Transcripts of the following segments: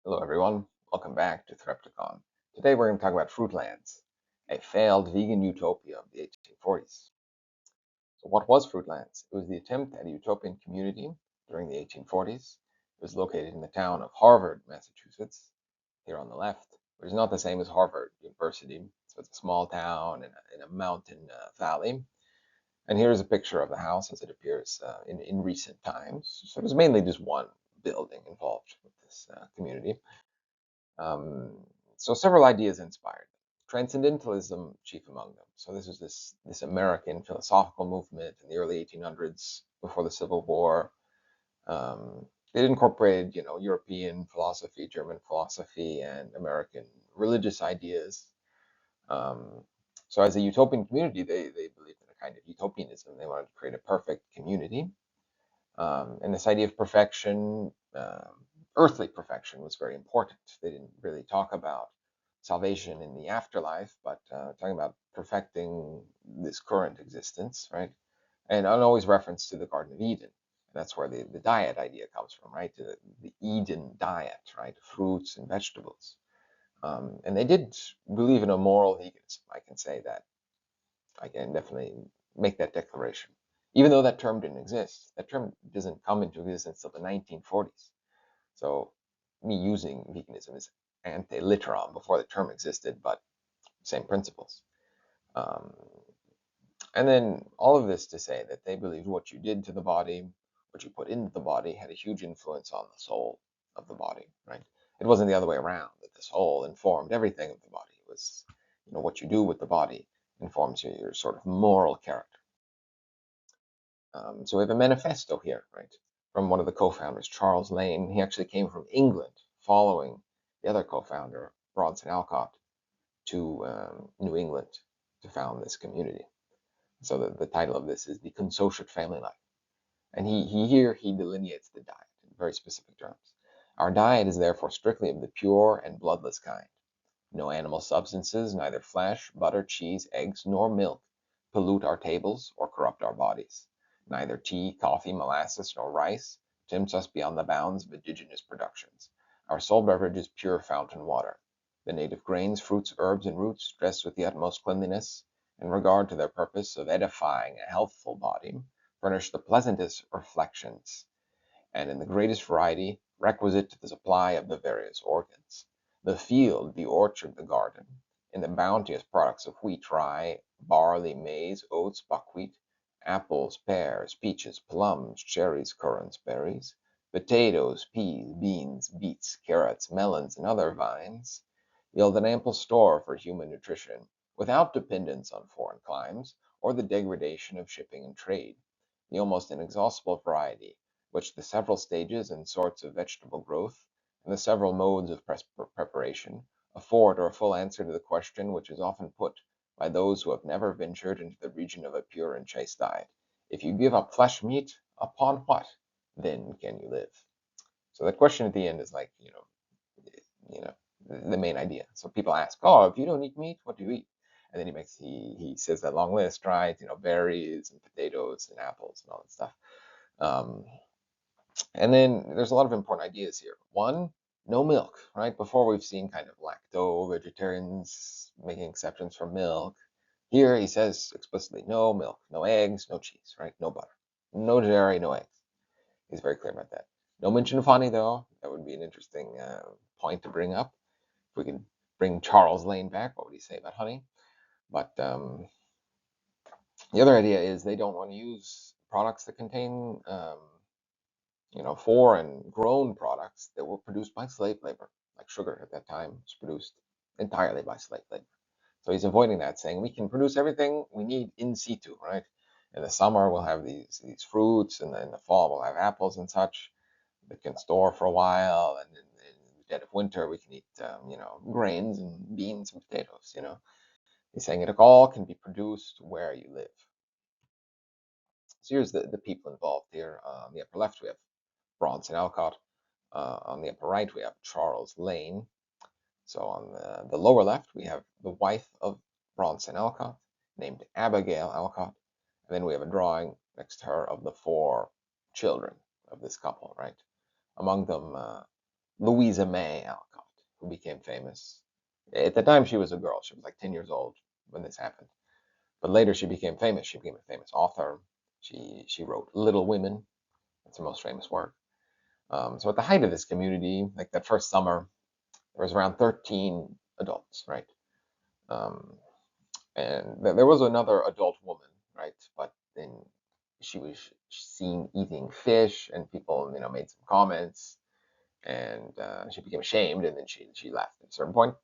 Hello, everyone. Welcome back to Threpticon. Today, we're going to talk about Fruitlands, a failed vegan utopia of the 1840s. So, what was Fruitlands? It was the attempt at a utopian community during the 1840s. It was located in the town of Harvard, Massachusetts, here on the left, which is not the same as Harvard University. So, it's a small town in a mountain valley. And here's a picture of the house as it appears in recent times. So, there's mainly just one building involved with this community. Um, so several ideas inspired them. Transcendentalism chief among them. So this is this American philosophical movement in the early 1800s before the Civil War. It incorporated, European philosophy, German philosophy, and American religious ideas. Um, so as a utopian community, they believed in a kind of utopianism. They wanted to create a perfect community. And this idea of perfection, earthly perfection, was very important. They didn't really talk about salvation in the afterlife, but talking about perfecting this current existence, right? And always reference to the Garden of Eden. And that's where the diet idea comes from, right? The Eden diet, right? Fruits and vegetables. And they did believe in a moral veganism. I can say that. I can definitely make that declaration. Even though that term didn't exist, that term doesn't come into existence until the 1940s. So me using veganism is ante litteram before the term existed, but same principles. Um, and then all of this to say that they believed what you did to the body, what you put into the body, had a huge influence on the soul of the body, right? It wasn't the other way around, that the soul informed everything of the body. It was, what you do with the body informs your sort of moral character. So we have a manifesto here, right, from one of the co-founders, Charles Lane. He actually came from England, following the other co-founder, Bronson Alcott, to New England to found this community. So the title of this is The Consociate Family Life. And he delineates the diet in very specific terms. Our diet is therefore strictly of the pure and bloodless kind. No animal substances, neither flesh, butter, cheese, eggs, nor milk, pollute our tables or corrupt our bodies. Neither tea, coffee, molasses, nor rice tempts us beyond the bounds of indigenous productions. Our sole beverage is pure fountain water. The native grains, fruits, herbs, and roots, dressed with the utmost cleanliness, in regard to their purpose of edifying a healthful body, furnish the pleasantest reflections, and in the greatest variety, requisite to the supply of the various organs. The field, the orchard, the garden, in the bounteous products of wheat, rye, barley, maize, oats, buckwheat, apples, pears, peaches, plums, cherries, currants, berries, potatoes, peas, beans, beets, carrots, melons, and other vines, yield an ample store for human nutrition, without dependence on foreign climes, or the degradation of shipping and trade. The almost inexhaustible variety which the several stages and sorts of vegetable growth, and the several modes of preparation, afford a full answer to the question which is often put by those who have never ventured into the region of a pure and chaste diet. If you give up flesh meat, upon what then can you live? So the question at the end is like, you know, the main idea. So people ask, oh, if you don't eat meat, what do you eat? And then he says that long list, right? Berries and potatoes and apples and all that stuff. Um, and then there's a lot of important ideas here. One, no milk, right? Before we've seen kind of lacto vegetarians making exceptions for milk. Here he says explicitly no milk, no eggs, no cheese, right? No butter, no dairy, no eggs. He's very clear about that. No mention of honey, though. That would be an interesting point to bring up. If we could bring Charles Lane back, what would he say about honey? But the other idea is they don't want to use products that contain foreign grown products that were produced by slave labor, like sugar at that time was produced entirely by slave labor. So he's avoiding that, saying we can produce everything we need in situ, right? In the summer, we'll have these fruits, and then in the fall, we'll have apples and such that can store for a while. And in the dead of winter, we can eat, grains and beans and potatoes. He's saying it all can be produced where you live. So here's the people involved here. On the upper left, we have Bronson Alcott. On the upper right, we have Charles Lane. So on the lower left, we have the wife of Bronson Alcott, named Abigail Alcott. And then we have a drawing next to her of the four children of this couple, right? Among them, Louisa May Alcott, who became famous. At the time, she was a girl. She was like 10 years old when this happened. But later, she became famous. She became a famous author. She wrote Little Women. That's her most famous work. So at the height of this community, like that first summer, there was around 13 adults, right? Um, and there was another adult woman, right? But then she was seen eating fish, and people, made some comments, and she became ashamed, and then she left at a certain point.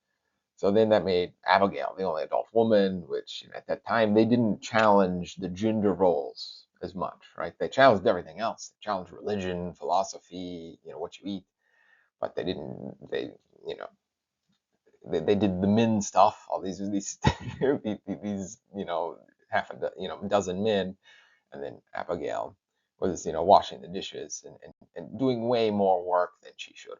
So then that made Abigail the only adult woman, which at that time they didn't challenge the gender roles as much, right? They challenged everything else. They challenged religion, philosophy, what you eat, but they didn't. You know, they did the men stuff. All these these half a dozen men, and then Abigail was washing the dishes and doing way more work than she should.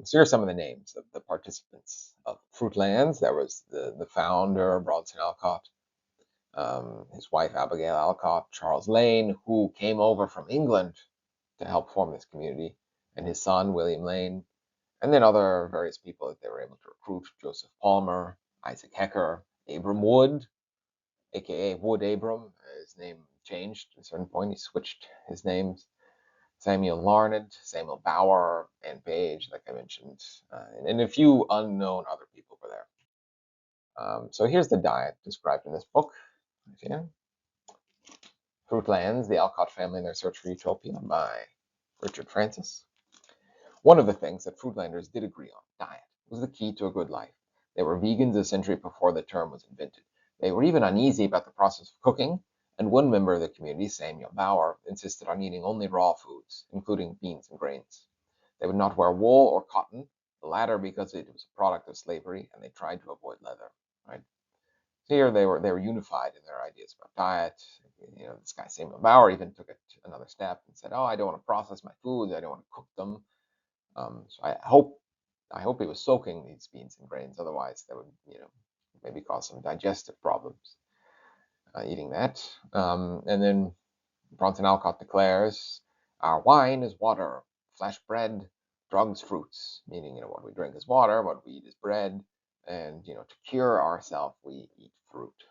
So here are some of the names of the participants of Fruitlands. There was the founder, Bronson Alcott, his wife, Abigail Alcott, Charles Lane, who came over from England to help form this community, and his son, William Lane, and then other various people that they were able to recruit: Joseph Palmer, Isaac Hecker, Abram Wood, aka Wood Abram. His name changed at a certain point. He switched his names. Samuel Larned, Samuel Bauer, and Page, like I mentioned, and a few unknown other people were there. So here's the diet described in this book. Yeah. Fruitlands, the Alcott Family and Their Search for Utopia by Richard Francis. One of the things that Fruitlanders did agree on, diet, was the key to a good life. They were vegans a century before the term was invented. They were even uneasy about the process of cooking, and one member of the community, Samuel Bauer, insisted on eating only raw foods, including beans and grains. They would not wear wool or cotton, the latter because it was a product of slavery, and they tried to avoid leather. Right? So here they were unified in their ideas about diet. This guy Samuel Bauer even took it another step and said, "Oh, I don't want to process my foods. I don't want to cook them." So I hope he was soaking these beans and grains. Otherwise, that would maybe cause some digestive problems eating that. And then Bronson Alcott declares, "Our wine is water, flesh bread, drugs fruits," meaning what we drink is water, what we eat is bread, and to cure ourselves we eat fruit.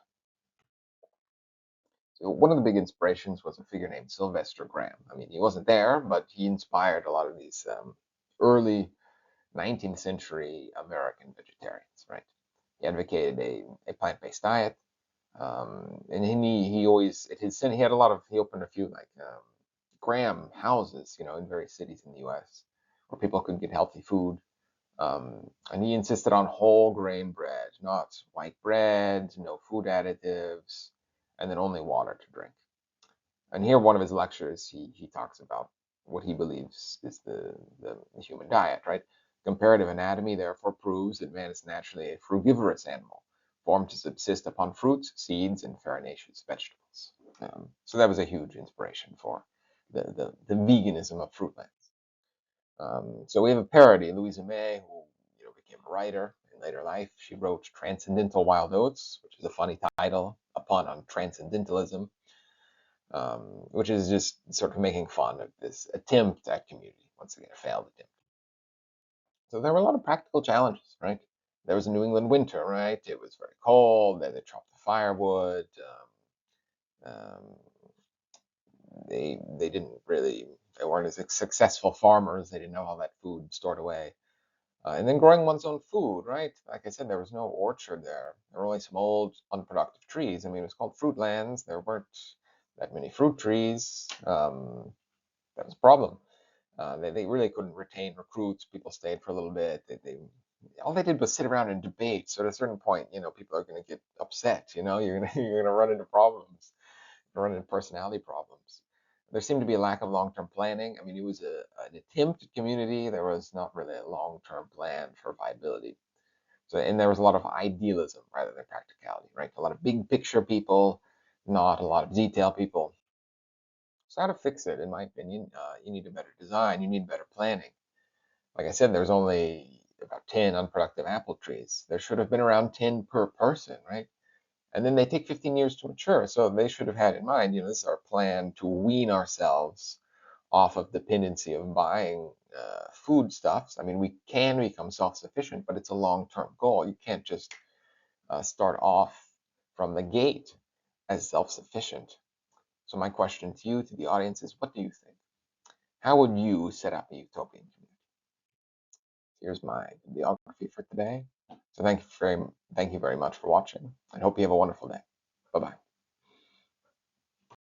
So one of the big inspirations was a figure named Sylvester Graham. I mean, he wasn't there, but he inspired a lot of these early 19th century American vegetarians, right? He advocated a plant-based diet, and he always he had a lot of he opened a few like Graham houses, in various cities in the U.S. where people could get healthy food, and he insisted on whole grain bread, not white bread, no food additives, and then only water to drink. And here, one of his lectures, he talks about what he believes is the human diet, right? Comparative anatomy therefore proves that man is naturally a frugivorous animal, formed to subsist upon fruits, seeds, and farinaceous vegetables. So that was a huge inspiration for the veganism of Fruitlands. So we have a parody, Louisa May, who became a writer in later life. She wrote Transcendental Wild Oats, which is a funny title, a pun on transcendentalism, which is just sort of making fun of this attempt at community. Once again, a failed attempt. So there were a lot of practical challenges, right? There was a New England winter, right? It was very cold. They chopped the firewood. Um, they didn't really they weren't as successful farmers. They didn't know how that food stored away. And then growing one's own food, right? Like I said, there was no orchard there. There were only some old, unproductive trees. I mean, it was called Fruitlands. There weren't that many fruit trees. That was a problem. They really couldn't retain recruits. People stayed for a little bit. They all they did was sit around and debate. So at a certain point, people are going to get upset. You're going to run into problems, run into personality problems. There seemed to be a lack of long-term planning. I mean, it was an attempt at community. There was not really a long-term plan for viability. So, and there was a lot of idealism rather than practicality, right? A lot of big picture people, not a lot of detail people. So how to fix it, in my opinion, you need a better design. You need better planning. Like I said, there's only about 10 unproductive apple trees. There should have been around 10 per person, right? And then they take 15 years to mature. So they should have had in mind, this is our plan to wean ourselves off of dependency of buying foodstuffs. I mean, we can become self-sufficient, but it's a long-term goal. You can't just start off from the gate as self-sufficient. So my question to you, to the audience, is what do you think? How would you set up a utopian community? Here's my bibliography for today. So thank you very much for watching, and hope you have a wonderful day. Bye-bye.